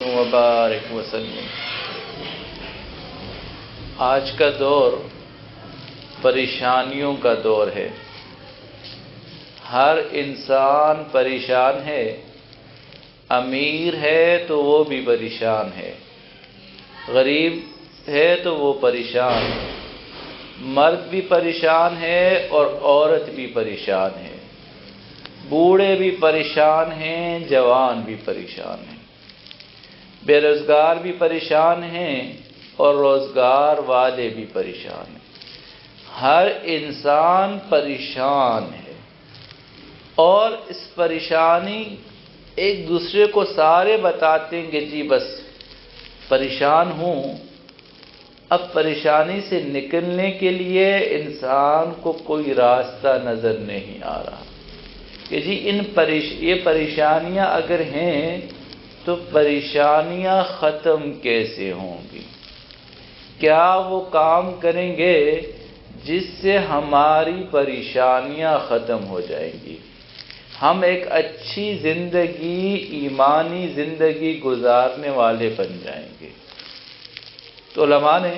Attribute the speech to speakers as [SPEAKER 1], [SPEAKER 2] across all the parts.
[SPEAKER 1] وبارک وسلم۔ آج کا دور پریشانیوں کا دور ہے، ہر انسان پریشان ہے، امیر ہے تو وہ بھی پریشان ہے، غریب ہے تو وہ پریشان ہے، مرد بھی پریشان ہے اور عورت بھی پریشان ہے، بوڑھے بھی پریشان ہیں، جوان بھی پریشان ہیں، بے روزگار بھی پریشان ہیں اور روزگار والے بھی پریشان ہیں، ہر انسان پریشان ہے۔ اور اس پریشانی ایک دوسرے کو سارے بتاتے ہیں کہ جی بس پریشان ہوں۔ اب پریشانی سے نکلنے کے لیے انسان کو کوئی راستہ نظر نہیں آ رہا کہ جی یہ پریشانیاں اگر ہیں تو پریشانیاں ختم کیسے ہوں گی؟ کیا وہ کام کریں گے جس سے ہماری پریشانیاں ختم ہو جائیں گی، ہم ایک اچھی زندگی، ایمانی زندگی گزارنے والے بن جائیں گے؟ تو علماء نے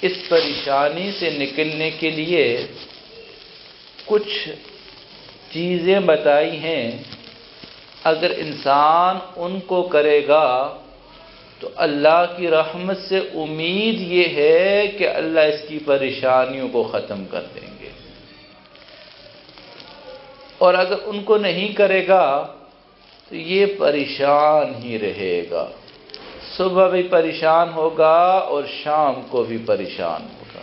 [SPEAKER 1] اس پریشانی سے نکلنے کے لیے کچھ چیزیں بتائی ہیں، اگر انسان ان کو کرے گا تو اللہ کی رحمت سے امید یہ ہے کہ اللہ اس کی پریشانیوں کو ختم کر دیں گے، اور اگر ان کو نہیں کرے گا تو یہ پریشان ہی رہے گا، صبح بھی پریشان ہوگا اور شام کو بھی پریشان ہوگا،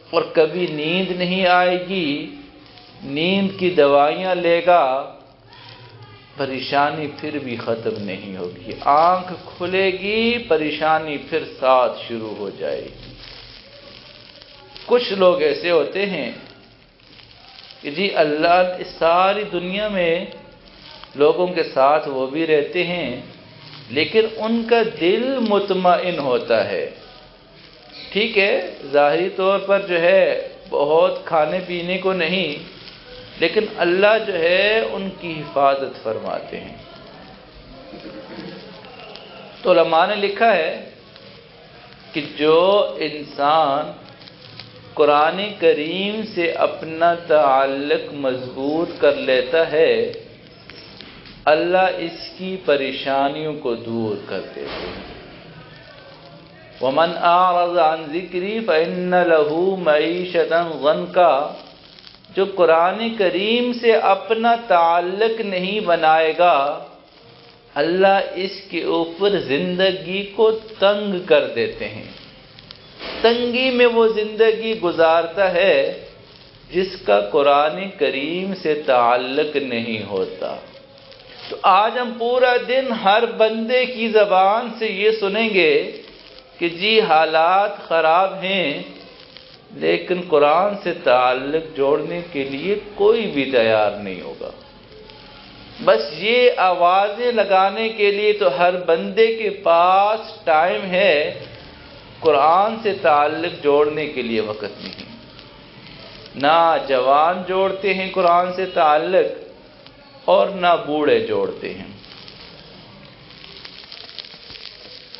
[SPEAKER 1] اور کبھی نیند نہیں آئے گی، نیند کی دوائیاں لے گا، پریشانی پھر بھی ختم نہیں ہوگی، آنکھ کھلے گی، پریشانی پھر ساتھ شروع ہو جائے گی۔ کچھ لوگ ایسے ہوتے ہیں کہ جی اللہ اس ساری دنیا میں لوگوں کے ساتھ وہ بھی رہتے ہیں، لیکن ان کا دل مطمئن ہوتا ہے، ٹھیک ہے ظاہری طور پر جو ہے بہت کھانے پینے کو نہیں، لیکن اللہ جو ہے ان کی حفاظت فرماتے ہیں۔ تو علماء نے لکھا ہے کہ جو انسان قرآن کریم سے اپنا تعلق مضبوط کر لیتا ہے، اللہ اس کی پریشانیوں کو دور کر دیتے ہیں۔ وَمَنْ أَعْرَضَ عَنْ ذِكْرِي فَإِنَّ لَهُ مَعِيشَةً ضَنْكًا، جو قرآن کریم سے اپنا تعلق نہیں بنائے گا، اللہ اس کے اوپر زندگی کو تنگ کر دیتے ہیں، تنگی میں وہ زندگی گزارتا ہے جس کا قرآن کریم سے تعلق نہیں ہوتا۔ تو آج ہم پورا دن ہر بندے کی زبان سے یہ سنیں گے کہ جی حالات خراب ہیں، لیکن قرآن سے تعلق جوڑنے کے لیے کوئی بھی تیار نہیں ہوگا۔ بس یہ آوازیں لگانے کے لیے تو ہر بندے کے پاس ٹائم ہے، قرآن سے تعلق جوڑنے کے لیے وقت نہیں۔ نہ جوان جوڑتے ہیں قرآن سے تعلق اور نہ بوڑھے جوڑتے ہیں۔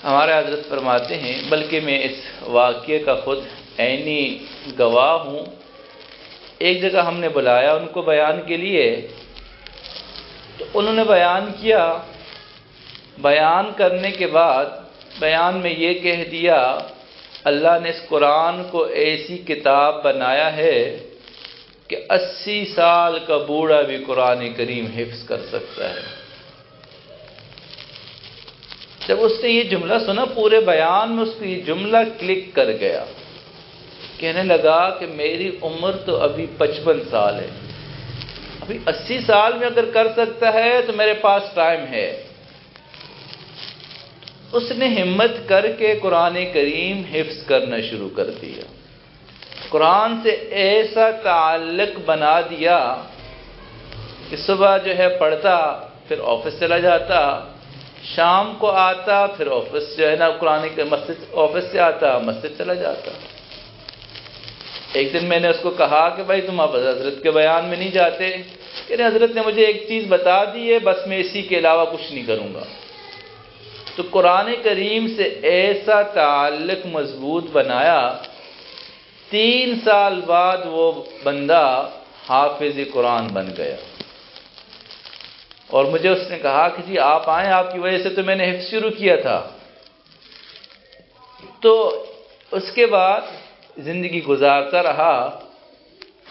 [SPEAKER 1] ہمارے حضرت فرماتے ہیں، بلکہ میں اس واقعے کا خود عینی گواہ ہوں، ایک جگہ ہم نے بلایا ان کو بیان کے لیے، تو انہوں نے بیان کیا، بیان کرنے کے بعد بیان میں یہ کہہ دیا اللہ نے اس قرآن کو ایسی کتاب بنایا ہے کہ 80 سال کا بوڑھا بھی قرآن کریم حفظ کر سکتا ہے۔ جب اس نے یہ جملہ سنا، پورے بیان میں اس کو یہ جملہ کلک کر گیا، کہنے لگا کہ میری عمر تو ابھی 55 سال ہے، ابھی 80 سال میں اگر کر سکتا ہے تو میرے پاس ٹائم ہے۔ اس نے ہمت کر کے قرآن کریم حفظ کرنا شروع کر دیا، قرآن سے ایسا تعلق بنا دیا کہ صبح جو ہے پڑھتا، پھر آفس چلا جاتا، شام کو آتا، پھر آفس جو ہے نا قرآن کے آفس سے آتا، مسجد چلا جاتا۔ ایک دن میں نے اس کو کہا کہ بھائی تم آپ حضرت کے بیان میں نہیں جاتے؟ کہ حضرت نے مجھے ایک چیز بتا دی ہے، بس میں اسی کے علاوہ کچھ نہیں کروں گا۔ تو قرآن کریم سے ایسا تعلق مضبوط بنایا، 3 سال بعد وہ بندہ حافظ قرآن بن گیا۔ اور مجھے اس نے کہا کہ جی آپ آئیں، آپ کی وجہ سے تو میں نے حفظ شروع کیا تھا۔ تو اس کے بعد زندگی گزارتا رہا،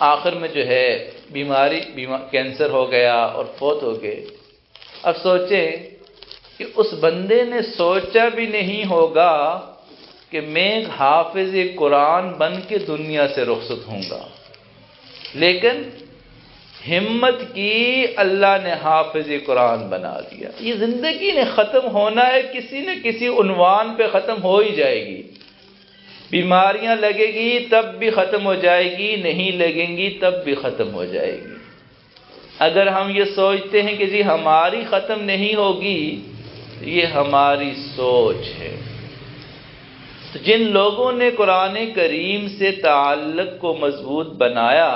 [SPEAKER 1] آخر میں جو ہے کینسر ہو گیا اور فوت ہو گئے۔ اب سوچیں کہ اس بندے نے سوچا بھی نہیں ہوگا کہ میں حافظ قرآن بن کے دنیا سے رخصت ہوں گا، لیکن ہمت کی، اللہ نے حافظ قرآن بنا دیا۔ یہ زندگی نے ختم ہونا ہے، کسی نہ کسی عنوان پہ ختم ہو ہی جائے گی۔ بیماریاں لگے گی تب بھی ختم ہو جائے گی، نہیں لگیں گی تب بھی ختم ہو جائے گی۔ اگر ہم یہ سوچتے ہیں کہ جی ہماری ختم نہیں ہوگی، یہ ہماری سوچ ہے۔ تو جن لوگوں نے قرآن کریم سے تعلق کو مضبوط بنایا،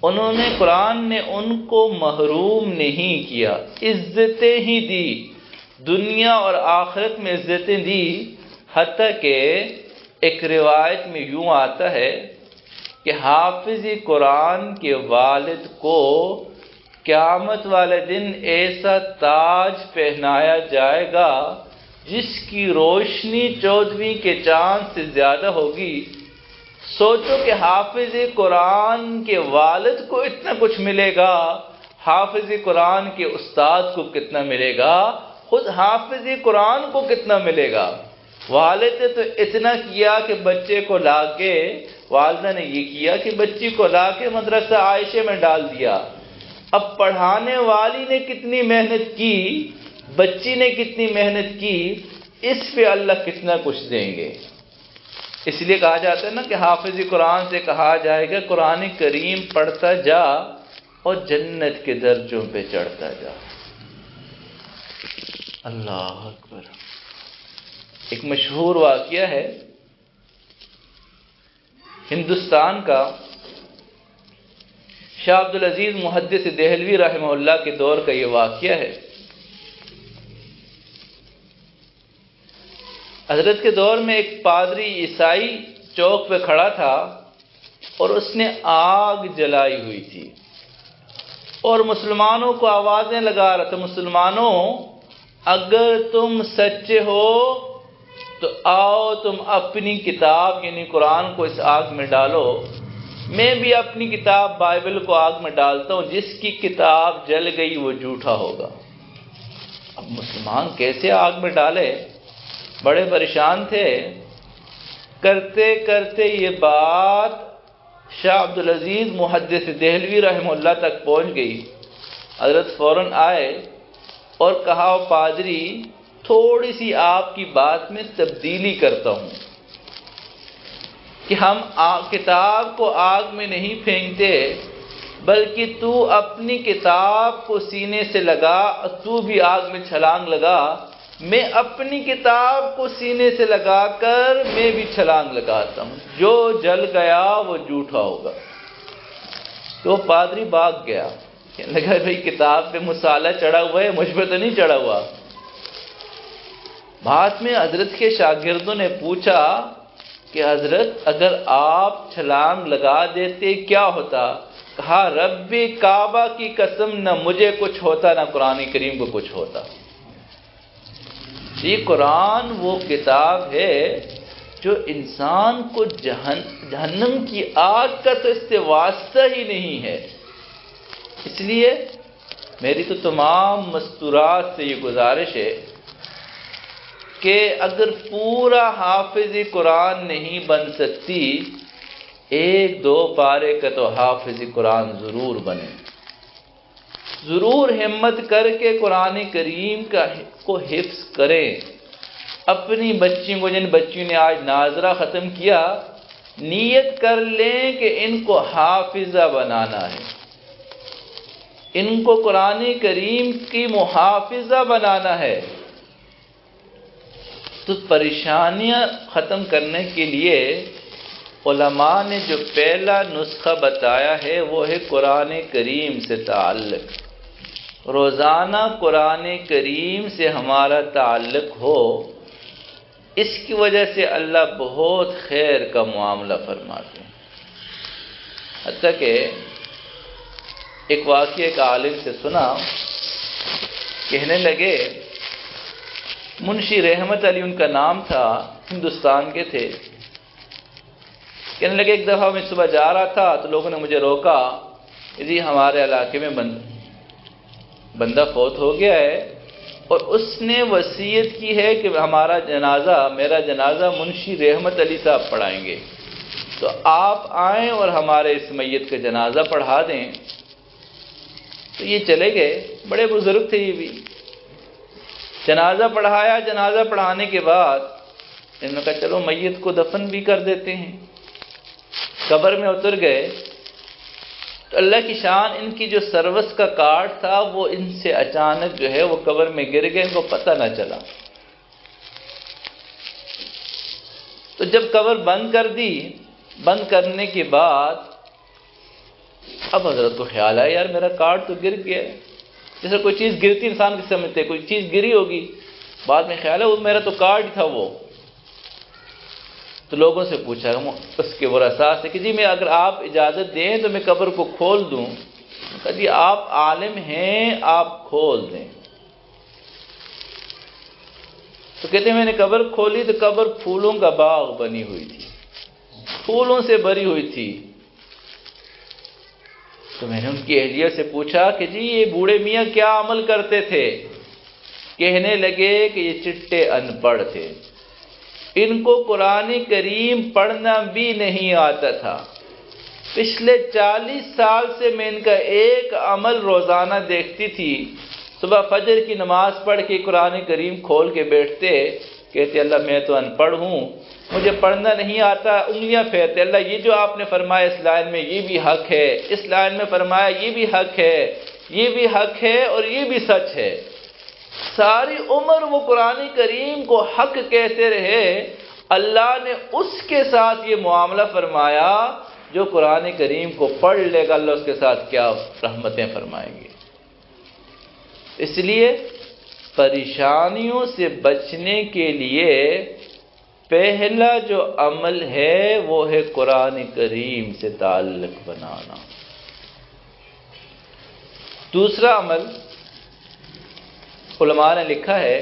[SPEAKER 1] انہوں نے قرآن نے ان کو محروم نہیں کیا، عزتیں ہی دی، دنیا اور آخرت میں عزتیں دی۔ حتیٰ کہ ایک روایت میں یوں آتا ہے کہ حافظ قرآن کے والد کو قیامت والے دن ایسا تاج پہنایا جائے گا جس کی روشنی 14ویں کے چاند سے زیادہ ہوگی۔ سوچو کہ حافظ قرآن کے والد کو اتنا کچھ ملے گا، حافظ قرآن کے استاد کو کتنا ملے گا، خود حافظ قرآن کو کتنا ملے گا۔ والد نے تو اتنا کیا کہ بچے کو لا کے، والدہ نے یہ کیا کہ بچی کو لا کے مدرسہ عائشہ میں ڈال دیا۔ اب پڑھانے والی نے کتنی محنت کی، بچی نے کتنی محنت کی، اس پہ اللہ کتنا کچھ دیں گے۔ اس لیے کہا جاتا ہے نا کہ حافظ قرآن سے کہا جائے گا قرآن کریم پڑھتا جا اور جنت کے درجوں پہ چڑھتا جا۔ اللہ اکبر۔ ایک مشہور واقعہ ہے ہندوستان کا، شاہ عبدالعزیز محدث دہلوی رحمہ اللہ کے دور کا یہ واقعہ ہے۔ حضرت کے دور میں ایک پادری عیسائی چوک پہ کھڑا تھا اور اس نے آگ جلائی ہوئی تھی اور مسلمانوں کو آوازیں لگا رہا تھا، مسلمانوں اگر تم سچے ہو تو آؤ تم اپنی کتاب یعنی قرآن کو اس آگ میں ڈالو، میں بھی اپنی کتاب بائبل کو آگ میں ڈالتا ہوں، جس کی کتاب جل گئی وہ جھوٹا ہوگا۔ اب مسلمان کیسے آگ میں ڈالے، بڑے پریشان تھے۔ کرتے کرتے یہ بات شاہ عبدالعزیز محدث دہلوی رحمہ اللہ تک پہنچ گئی۔ حضرت فوراً آئے اور کہا پادری تھوڑی سی آپ کی بات میں تبدیلی کرتا ہوں کہ ہم کتاب کو آگ میں نہیں پھینکتے، بلکہ تو اپنی کتاب کو سینے سے لگا، تو بھی آگ میں چھلانگ لگا، میں اپنی کتاب کو سینے سے لگا کر میں بھی چھلانگ لگاتا ہوں، جو جل گیا وہ جھوٹا ہوگا۔ تو پادری بھاگ گیا، کہنے لگا بھئی کتاب پہ مصالحہ چڑھا ہوا ہے، مجھ پہ تو نہیں چڑھا ہوا۔ بعد میں حضرت کے شاگردوں نے پوچھا کہ حضرت اگر آپ چھلانگ لگا دیتے کیا ہوتا؟ کہا رب کعبہ کی قسم نہ مجھے کچھ ہوتا نہ قرآن کریم کو کچھ ہوتا۔ یہ قرآن وہ کتاب ہے جو انسان کو جہنم کی آگ کا تو اس سے واسطہ ہی نہیں ہے۔ اس لیے میری تو تمام مستورات سے یہ گزارش ہے کہ اگر پورا حافظ قرآن نہیں بن سکتی، 1-2 پارے کا تو حافظ قرآن ضرور بنے، ضرور ہمت کر کے قرآن کریم کو حفظ کریں۔ اپنی بچیوں کو، جن بچیوں نے آج ناظرہ ختم کیا، نیت کر لیں کہ ان کو حافظہ بنانا ہے، ان کو قرآن کریم کی محافظہ بنانا ہے۔ تو پریشانیاں ختم کرنے کے لیے علماء نے جو پہلا نسخہ بتایا ہے وہ ہے قرآن کریم سے تعلق۔ روزانہ قرآن کریم سے ہمارا تعلق ہو، اس کی وجہ سے اللہ بہت خیر کا معاملہ فرماتے ہیں۔ حتیٰ کہ ایک واقعہ ایک عالم سے سنا، کہنے لگے، منشی رحمت علی ان کا نام تھا، ہندوستان کے تھے، کہنے لگے ایک دفعہ میں صبح جا رہا تھا تو لوگوں نے مجھے روکا کہ جی ہمارے علاقے میں بندہ فوت ہو گیا ہے اور اس نے وصیت کی ہے کہ میرا جنازہ منشی رحمت علی صاحب پڑھائیں گے، تو آپ آئیں اور ہمارے اس میت کا جنازہ پڑھا دیں۔ تو یہ چلے گئے، بڑے بزرگ تھے یہ بھی، جنازہ پڑھایا۔ جنازہ پڑھانے کے بعد انہوں نے کہا چلو میت کو دفن بھی کر دیتے ہیں۔ قبر میں اتر گئے تو اللہ کی شان، ان کی جو سروس کا کارڈ تھا وہ ان سے اچانک جو ہے وہ قبر میں گر گئے، ان کو پتہ نہ چلا۔ تو جب قبر بند کر دی، بند کرنے کے بعد اب حضرت کو خیال آیا یار میرا کارڈ تو گر گیا ہے، جیسے کوئی چیز گرتی انسان کی سمجھتے کوئی چیز گری ہوگی، بعد میں خیال ہے وہ میرا تو کارڈ تھا وہ۔ تو لوگوں سے پوچھا اس کے ورثاء سے کہ جی میں اگر آپ اجازت دیں تو میں قبر کو کھول دوں؟ کہا جی آپ عالم ہیں، آپ کھول دیں۔ تو کہتے ہیں میں نے قبر کھولی تو قبر پھولوں کا باغ بنی ہوئی تھی، پھولوں سے بھری ہوئی تھی۔ تو میں نے ان کی اہلیہ سے پوچھا کہ جی یہ بوڑھے میاں کیا عمل کرتے تھے؟ کہنے لگے کہ یہ چٹے ان پڑھ تھے، ان کو قرآن کریم پڑھنا بھی نہیں آتا تھا۔ پچھلے 40 سال سے میں ان کا ایک عمل روزانہ دیکھتی تھی، صبح فجر کی نماز پڑھ کے قرآن کریم کھول کے بیٹھتے، کہتے اللہ میں تو ان پڑھ ہوں، مجھے پڑھنا نہیں آتا، انگلیاں پھیرتے اللہ یہ جو آپ نے فرمایا اس لائن میں یہ بھی حق ہے، اس لائن میں فرمایا یہ بھی حق ہے، یہ بھی حق ہے اور یہ بھی سچ ہے۔ ساری عمر وہ قرآن کریم کو حق کہتے رہے، اللہ نے اس کے ساتھ یہ معاملہ فرمایا جو قرآن کریم کو پڑھ لے گا، اللہ اس کے ساتھ کیا رحمتیں فرمائیں گے۔ اس لیے پریشانیوں سے بچنے کے لیے پہلا جو عمل ہے وہ ہے قرآن کریم سے تعلق بنانا۔ دوسرا عمل علماء نے لکھا ہے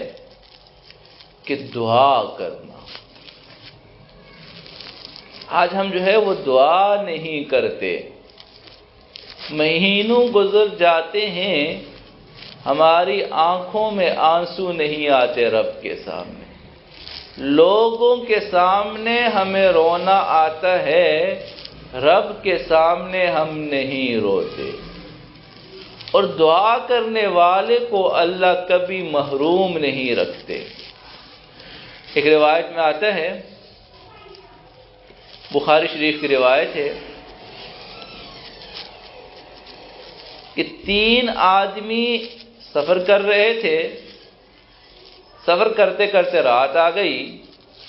[SPEAKER 1] کہ دعا کرنا۔ آج ہم جو ہے وہ دعا نہیں کرتے، مہینوں گزر جاتے ہیں، ہماری آنکھوں میں آنسو نہیں آتے رب کے سامنے، لوگوں کے سامنے ہمیں رونا آتا ہے، رب کے سامنے ہم نہیں روتے۔ اور دعا کرنے والے کو اللہ کبھی محروم نہیں رکھتے۔ ایک روایت میں آتا ہے، بخاری شریف کی روایت ہے کہ 3 آدمی سفر کر رہے تھے، سفر کرتے کرتے رات آ گئی،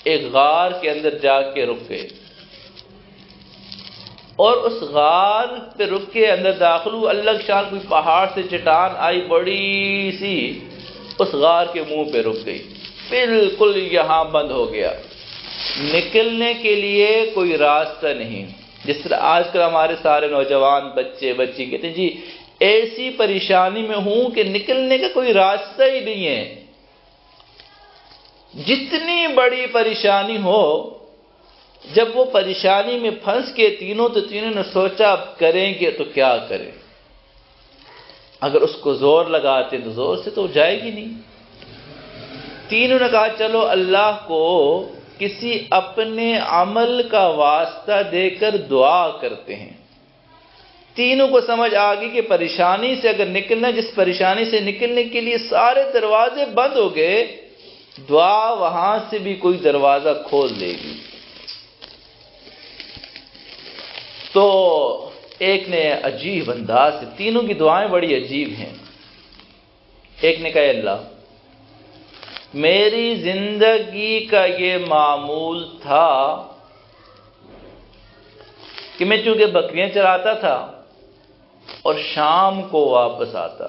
[SPEAKER 1] ایک غار کے اندر جا کے رک گئے، اور اس غار پہ رک کے اندر داخل ہوئے، اللہ کی شان کوئی پہاڑ سے چٹان آئی بڑی سی، اس غار کے منہ پہ رک گئی، بالکل یہاں بند ہو گیا، نکلنے کے لیے کوئی راستہ نہیں۔ جس طرح آج کل ہمارے سارے نوجوان بچے کہتے ہیں جی ایسی پریشانی میں ہوں کہ نکلنے کا کوئی راستہ ہی نہیں ہے۔ جتنی بڑی پریشانی ہو، جب وہ پریشانی میں پھنس کے تینوں نے سوچا اب کریں گے تو کیا کریں، اگر اس کو زور لگاتے تو زور سے تو جائے گی نہیں۔ تینوں نے کہا چلو اللہ کو کسی اپنے عمل کا واسطہ دے کر دعا کرتے ہیں۔ تینوں کو سمجھ آ گئی کہ پریشانی سے اگر نکلنا، جس پریشانی سے نکلنے کے لیے سارے دروازے بند ہو گئے، دعا وہاں سے بھی کوئی دروازہ کھول دے گی۔ تو ایک نے عجیب انداز سے، تینوں کی دعائیں بڑی عجیب ہیں، ایک نے کہا اللہ میری زندگی کا یہ معمول تھا کہ میں چونکہ بکریاں چراتا تھا اور شام کو واپس آتا،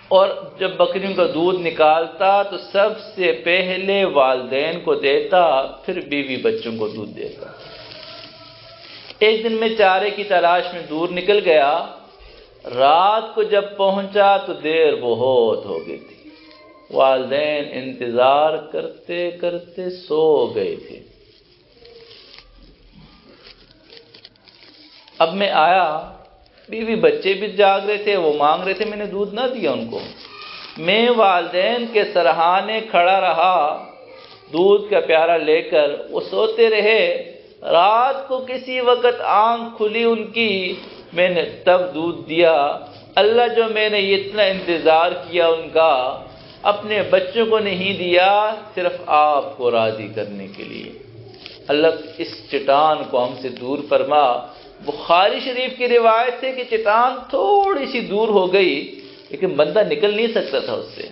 [SPEAKER 1] اور جب بکریوں کا دودھ نکالتا تو سب سے پہلے والدین کو دیتا، پھر بیوی بچوں کو دودھ دیتا۔ ایک دن میں چارے کی تلاش میں دور نکل گیا، رات کو جب پہنچا تو دیر بہت ہو گئی تھی، والدین انتظار کرتے کرتے سو گئے تھے۔ اب میں آیا، بیوی بچے بھی جاگ رہے تھے، وہ مانگ رہے تھے، میں نے دودھ نہ دیا ان کو۔ میں والدین کے سرہانے کھڑا رہا دودھ کا پیالہ لے کر، وہ سوتے رہے۔ رات کو کسی وقت آنکھ کھلی ان کی، میں نے تب دودھ دیا۔ اللہ جو میں نے اتنا انتظار کیا ان کا، اپنے بچوں کو نہیں دیا، صرف آپ کو راضی کرنے کے لیے۔ اللہ اس چٹان کو ہم سے دور فرما۔ بخاری شریف کی روایت ہے کہ چٹان تھوڑی سی دور ہو گئی، لیکن بندہ نکل نہیں سکتا تھا اس سے۔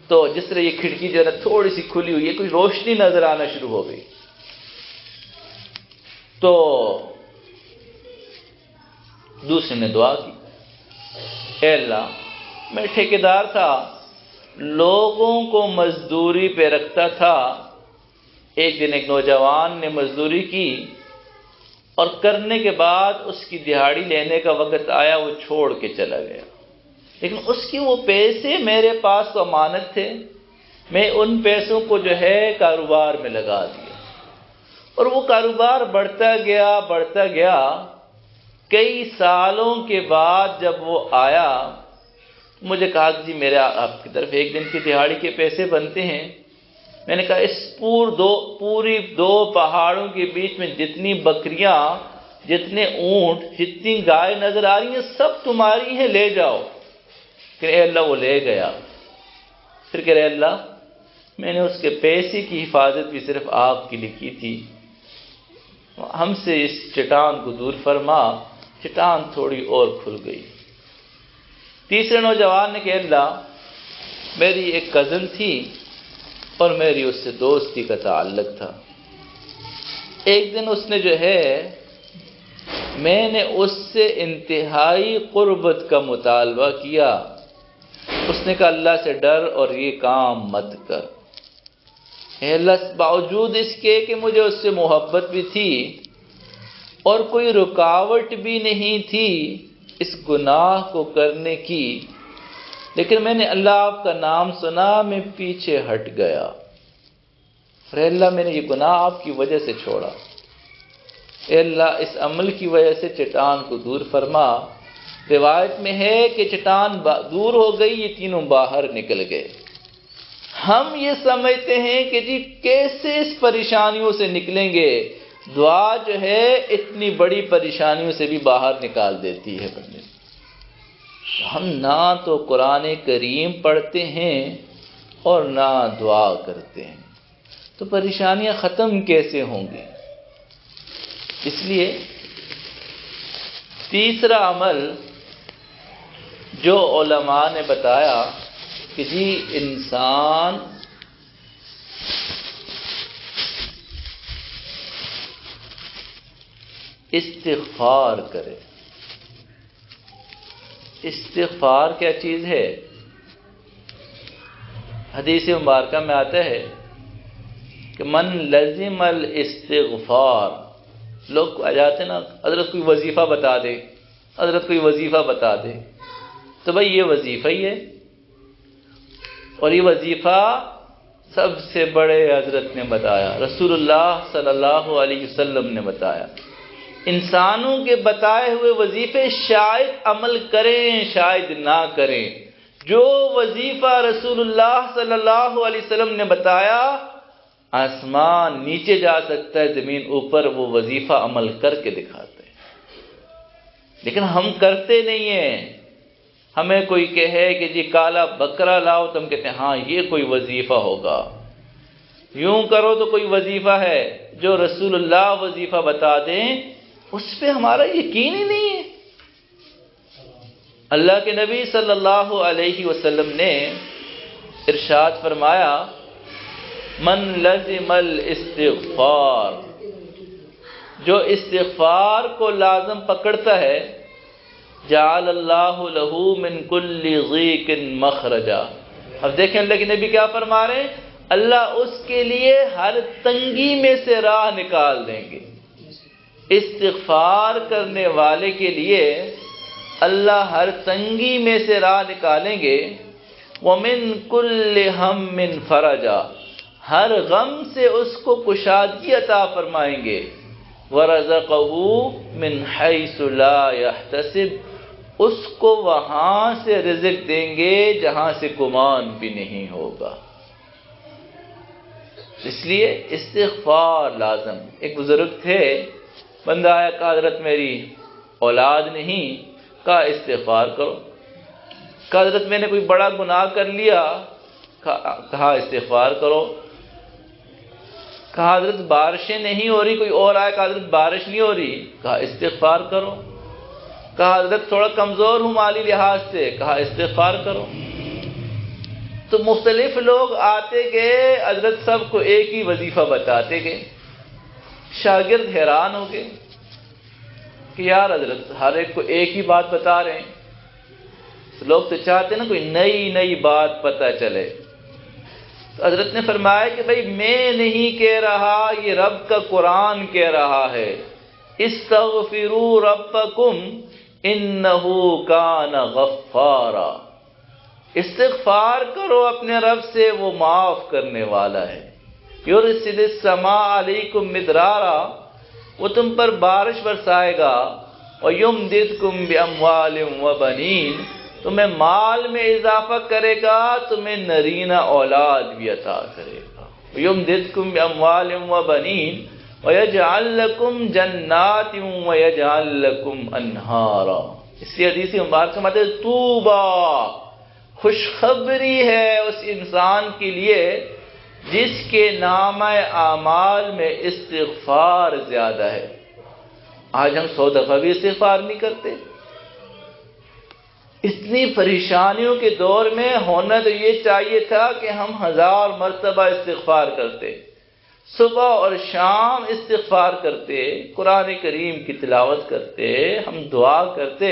[SPEAKER 1] تو جس طرح یہ کھڑکی جو ہے تھوڑی سی کھلی ہوئی ہے، کوئی روشنی نظر آنا شروع ہو گئی۔ تو دوسرے نے دعا کی، اے اللہ، میں ٹھیکیدار تھا، لوگوں کو مزدوری پہ رکھتا تھا۔ ایک دن ایک نوجوان نے مزدوری کی اور کرنے کے بعد اس کی دہاڑی لینے کا وقت آیا، وہ چھوڑ کے چلا گیا، لیکن اس کی وہ پیسے میرے پاس تو امانت تھے۔ میں ان پیسوں کو جو ہے کاروبار میں لگا دیا، اور وہ کاروبار بڑھتا گیا۔ کئی سالوں کے بعد جب وہ آیا، مجھے کہا کہ جی میرے آپ کی طرف ایک دن کی دہاڑی کے پیسے بنتے ہیں۔ میں نے کہا اس پوری دو پہاڑوں کے بیچ میں جتنی بکریاں، جتنے اونٹ، جتنی گائے نظر آ رہی ہیں، سب تمہاری ہیں، لے جاؤ۔ کہ اے اللہ، وہ لے گیا۔ پھر کہ اے اللہ، میں نے اس کے پیسے کی حفاظت بھی صرف آپ کے لیے کی تھی، ہم سے اس چٹان کو دور فرما۔ چٹان تھوڑی اور کھل گئی۔ تیسرے نوجوان نے کہا، اللہ، میری ایک کزن تھی اور میری اس سے دوستی کا تعلق تھا۔ ایک دن اس نے جو ہے، میں نے اس سے انتہائی قربت کا مطالبہ کیا۔ اس نے کہا اللہ سے ڈر اور یہ کام مت کر۔ اے اللہ، باوجود اس کے کہ مجھے اس سے محبت بھی تھی اور کوئی رکاوٹ بھی نہیں تھی اس گناہ کو کرنے کی، لیکن میں نے اللہ آپ کا نام سنا، میں پیچھے ہٹ گیا۔ اے اللہ، میں نے یہ گناہ آپ کی وجہ سے چھوڑا۔ اے اللہ، اس عمل کی وجہ سے چٹان کو دور فرما۔ روایت میں ہے کہ چٹان دور ہو گئی، یہ تینوں باہر نکل گئے۔ ہم یہ سمجھتے ہیں کہ جی کیسے اس پریشانیوں سے نکلیں گے۔ دعا جو ہے اتنی بڑی پریشانیوں سے بھی باہر نکال دیتی ہے بندے۔ ہم نہ تو قرآن کریم پڑھتے ہیں اور نہ دعا کرتے ہیں، تو پریشانیاں ختم کیسے ہوں گی؟ اس لیے تیسرا عمل جو علماء نے بتایا کہ جی انسان استغفار کرے۔ استغفار کیا چیز ہے؟ حدیث مبارکہ میں آتا ہے کہ من لزم الاستغفار، لوگ آ جاتے ہیں نا، حضرت کوئی وظیفہ بتا دے، حضرت کوئی وظیفہ بتا دے، تو بھائی یہ وظیفہ ہی ہے، اور یہ وظیفہ سب سے بڑے حضرت نے بتایا، رسول اللہ صلی اللہ علیہ وسلم نے بتایا۔ انسانوں کے بتائے ہوئے وظیفے شاید عمل کریں شاید نہ کریں، جو وظیفہ رسول اللہ صلی اللہ علیہ وسلم نے بتایا، آسمان نیچے جا سکتا ہے، زمین اوپر، وہ وظیفہ عمل کر کے دکھاتے ہیں، لیکن ہم کرتے نہیں ہیں۔ ہمیں کوئی کہے کہ جی کالا بکرا لاؤ تو ہم کہتے ہیں ہاں یہ کوئی وظیفہ ہوگا، یوں کرو تو کوئی وظیفہ ہے۔ جو رسول اللہ وظیفہ بتا دیں اس پہ ہمارا یقین ہی نہیں ہے۔ اللہ کے نبی صلی اللہ علیہ وسلم نے ارشاد فرمایا من لزم الاستغفار، جو استغفار کو لازم پکڑتا ہے، جعل اللہ لہ من کل ضیق مخرجا۔ اب دیکھیں اللہ کے نبی کیا فرما رہے ہیں، اللہ اس کے لیے ہر تنگی میں سے راہ نکال دیں گے۔ استغفار کرنے والے کے لیے اللہ ہر تنگی میں سے راہ نکالیں گے۔ وَمِن كُلِّ هَمٍّ فَرَجًا، ہر غم سے اس کو کشادگی عطا فرمائیں گے۔ وَرَزَقَهُ مِنْ حَيْثُ لَا يَحْتَسِبُ، اس کو وہاں سے رزق دیں گے جہاں سے گمان بھی نہیں ہوگا۔ اس لیے استغفار لازم۔ ایک بزرگ تھے، بندہ آیا کہا حضرت میری اولاد نہیں، کہا استغفار کرو۔ کہا حضرت میں نے کوئی بڑا گناہ کر لیا، کہا استغفار کرو۔ کہا حضرت بارشیں نہیں ہو رہی، کوئی اور آیا کہا حضرت بارش نہیں ہو رہی، کہا استغفار کرو۔ کہا حضرت تھوڑا کمزور ہوں مالی لحاظ سے، کہا استغفار کرو۔ تو مختلف لوگ آتے گئے، حضرت سب کو ایک ہی وظیفہ بتاتے گئے۔ شاگرد حیران ہو گئے کہ یار حضرت ہر ایک کو ایک ہی بات بتا رہے ہیں، لوگ تو چاہتے ہیں نا کوئی نئی بات پتہ چلے۔ تو حضرت نے فرمایا کہ بھائی میں نہیں کہہ رہا، یہ رب کا قرآن کہہ رہا ہے، استغفروا ربکم انہ کان غفارا، استغفار کرو اپنے رب سے، وہ معاف کرنے والا ہے۔ یرسل السماء علیکم مدرارا، وہ تم پر بارش برسائے گا، ویمددکم باموال وبنین، تمہیں مال میں اضافہ کرے گا، تمہیں نرینہ اولاد بھی عطا کرے گا۔ ویمددکم باموال وبنین ویجعل لکم جنات ویجعل لکم انہارا۔ اس لیے حدیث مبارکہ میں آتا ہے طوبیٰ، خوشخبری ہے اس انسان کے لیے جس کے نامہ اعمال میں استغفار زیادہ ہے۔ آج ہم 100 دفعہ بھی استغفار نہیں کرتے۔ اتنی پریشانیوں کے دور میں ہونا تو یہ چاہیے تھا کہ ہم 1000 مرتبہ استغفار کرتے، صبح اور شام استغفار کرتے، قرآن کریم کی تلاوت کرتے، ہم دعا کرتے۔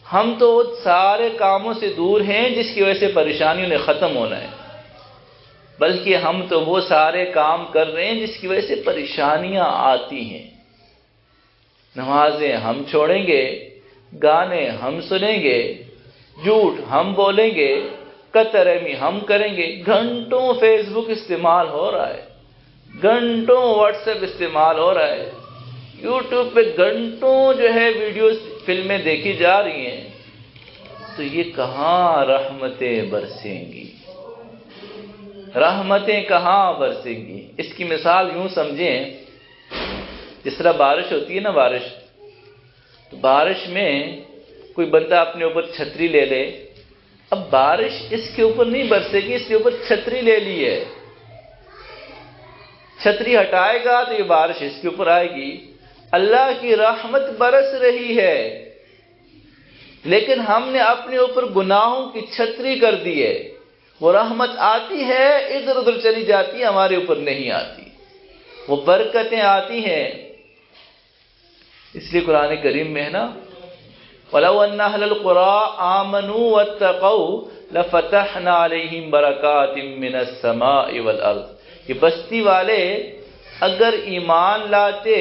[SPEAKER 1] ہم تو سارے کاموں سے دور ہیں جس کی وجہ سے پریشانیوں نے ختم ہونا ہے، بلکہ ہم تو وہ سارے کام کر رہے ہیں جس کی وجہ سے پریشانیاں آتی ہیں۔ نمازیں ہم چھوڑیں گے، گانے ہم سنیں گے، جھوٹ ہم بولیں گے، قطع رحمی ہم کریں گے، گھنٹوں فیس بک استعمال ہو رہا ہے، گھنٹوں واٹس ایپ استعمال ہو رہا ہے، یوٹیوب پہ گھنٹوں جو ہے ویڈیوز فلمیں دیکھی جا رہی ہیں، تو یہ کہاں رحمتیں برسیں گی؟ رحمتیں کہاں برسیں گی؟ اس کی مثال یوں سمجھیں، جس طرح بارش ہوتی ہے نا، تو بارش میں کوئی بندہ اپنے اوپر چھتری لے لے، اب بارش اس کے اوپر نہیں برسے گی، اس کے اوپر چھتری لے لی ہے، چھتری ہٹائے گا تو یہ بارش اس کے اوپر آئے گی۔ اللہ کی رحمت برس رہی ہے، لیکن ہم نے اپنے اوپر گناہوں کی چھتری کر دی ہے۔ وہ رحمت آتی ہے، ادھر ادھر چلی جاتی ہے، ہمارے اوپر نہیں آتی، وہ برکتیں آتی ہیں۔ اس لیے قرآن کریم میں ہے نا، وَلَوْ أَنَّ أَهْلَ الْقُرَىٰ آمَنُوا وَاتَّقَوْا لَفَتَحْنَا عَلَيْهِمْ بَرَكَاتٍ مِّنَ السَّمَاءِ وَالْأَرْضِ، کہ بستی والے اگر ایمان لاتے،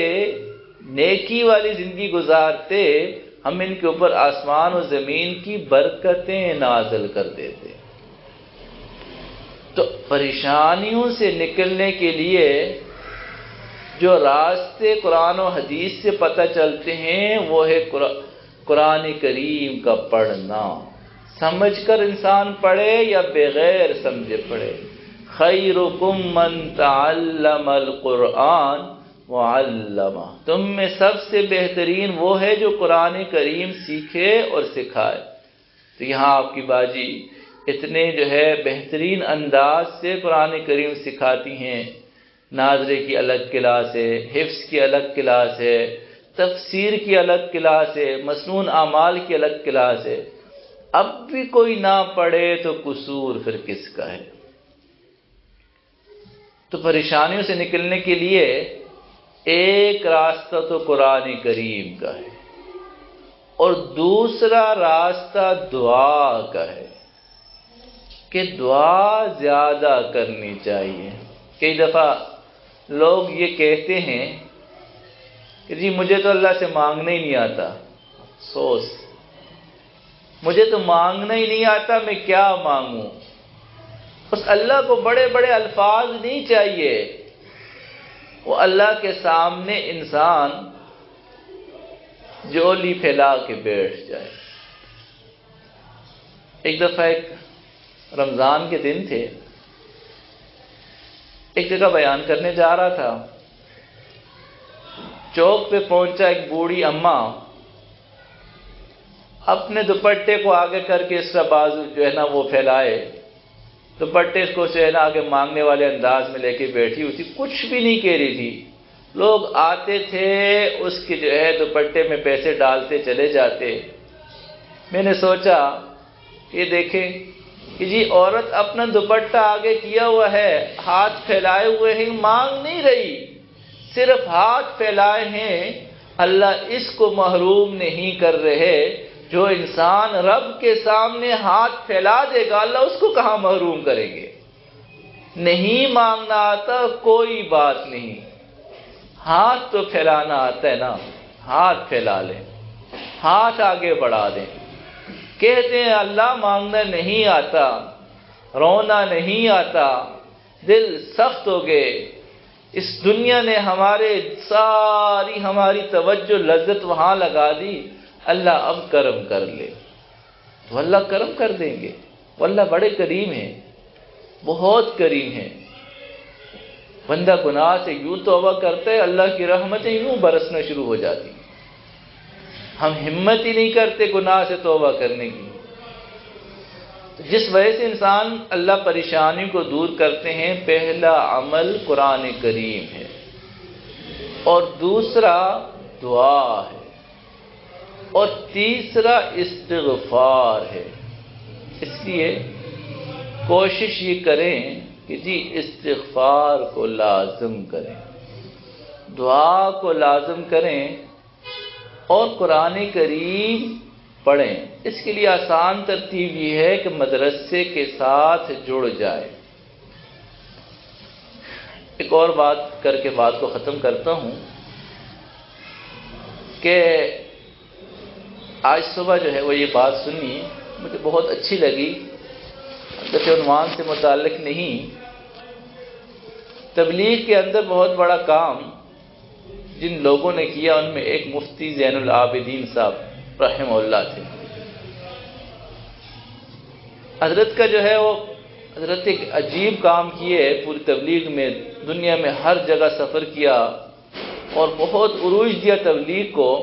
[SPEAKER 1] نیکی والی زندگی گزارتے، ہم ان کے اوپر آسمان و زمین کی برکتیں نازل کر دیتے۔ تو پریشانیوں سے نکلنے کے لیے جو راستے قرآن و حدیث سے پتہ چلتے ہیں وہ ہے قرآن کریم کا پڑھنا، سمجھ کر انسان پڑھے یا بغیر سمجھے پڑھے۔ خیرکم من تعلم القرآن وعلمہ، تم میں سب سے بہترین وہ ہے جو قرآن کریم سیکھے اور سکھائے۔ تو یہاں آپ کی باجی اتنے جو ہے بہترین انداز سے قرآن کریم سکھاتی ہیں، ناظرے کی الگ کلاس ہے، حفظ کی الگ کلاس ہے، تفسیر کی الگ کلاس ہے، مسنون اعمال کی الگ کلاس ہے۔ اب بھی کوئی نہ پڑھے تو قصور پھر کس کا ہے؟ تو پریشانیوں سے نکلنے کے لیے ایک راستہ تو قرآن کریم کا ہے اور دوسرا راستہ دعا کا ہے کہ دعا زیادہ کرنی چاہیے۔ کئی دفعہ لوگ یہ کہتے ہیں کہ جی مجھے تو اللہ سے مانگنا ہی نہیں آتا۔ افسوس، مجھے تو مانگنا ہی نہیں آتا، میں کیا مانگوں؟ اس اللہ کو بڑے بڑے الفاظ نہیں چاہیے، وہ اللہ کے سامنے انسان جولی پھیلا کے بیٹھ جائے۔ ایک دفعہ ایک رمضان کے دن تھے، ایک جگہ بیان کرنے جا رہا تھا، چوک پہ پہنچا، ایک بوڑھی اماں اپنے دوپٹے کو آگے کر کے اس کا بازو جو ہے نا وہ پھیلائے، دوپٹے کو جو ہے نا آگے مانگنے والے انداز میں لے کے بیٹھی ہوئی تھی، کچھ بھی نہیں کہہ رہی تھی۔ لوگ آتے تھے، اس کے جو ہے دوپٹے میں پیسے ڈالتے چلے جاتے۔ میں نے سوچا یہ دیکھیں کہ جی عورت اپنا دوپٹہ آگے کیا ہوا ہے، ہاتھ پھیلائے ہوئے ہیں، مانگ نہیں رہی، صرف ہاتھ پھیلائے ہیں۔ اللہ اس کو محروم نہیں کر رہے۔ جو انسان رب کے سامنے ہاتھ پھیلا دے گا، اللہ اس کو کہاں محروم کریں گے؟ نہیں مانگنا آتا کوئی بات نہیں، ہاتھ تو پھیلانا آتا ہے نا، ہاتھ پھیلا لیں، ہاتھ آگے بڑھا دیں۔ کہتے ہیں اللہ مانگنا نہیں آتا، رونا نہیں آتا، دل سخت ہو گئے، اس دنیا نے ہماری توجہ لذت وہاں لگا دی، اللہ اب کرم کر لے، تو اللہ کرم کر دیں گے۔ وہ اللہ بڑے کریم ہیں، بہت کریم ہیں۔ بندہ گناہ سے یوں توبہ کرتا ہے، اللہ کی رحمتیں یوں برسنا شروع ہو جاتی ہیں۔ ہم ہمت ہی نہیں کرتے گناہ سے توبہ کرنے کی۔ جس وجہ سے انسان اللہ پریشانی کو دور کرتے ہیں، پہلا عمل قرآن کریم ہے اور دوسرا دعا ہے اور تیسرا استغفار ہے۔ اس لیے کوشش یہ کریں کہ جی استغفار کو لازم کریں، دعا کو لازم کریں اور قرآن کریم پڑھیں۔ اس کے لیے آسان ترتیب یہ ہے کہ مدرسے کے ساتھ جڑ جائے۔ ایک اور بات کر کے بات کو ختم کرتا ہوں کہ آج صبح جو ہے وہ یہ بات سنی، مجھے بہت اچھی لگی، جیسے عنوان سے متعلق نہیں۔ تبلیغ کے اندر بہت بڑا کام جن لوگوں نے کیا، ان میں ایک مفتی زین العابدین صاحب رحمہ اللہ تھے۔ حضرت کا جو ہے وہ حضرت ایک عجیب کام کیے پوری تبلیغ میں، دنیا میں ہر جگہ سفر کیا اور بہت عروج دیا تبلیغ کو۔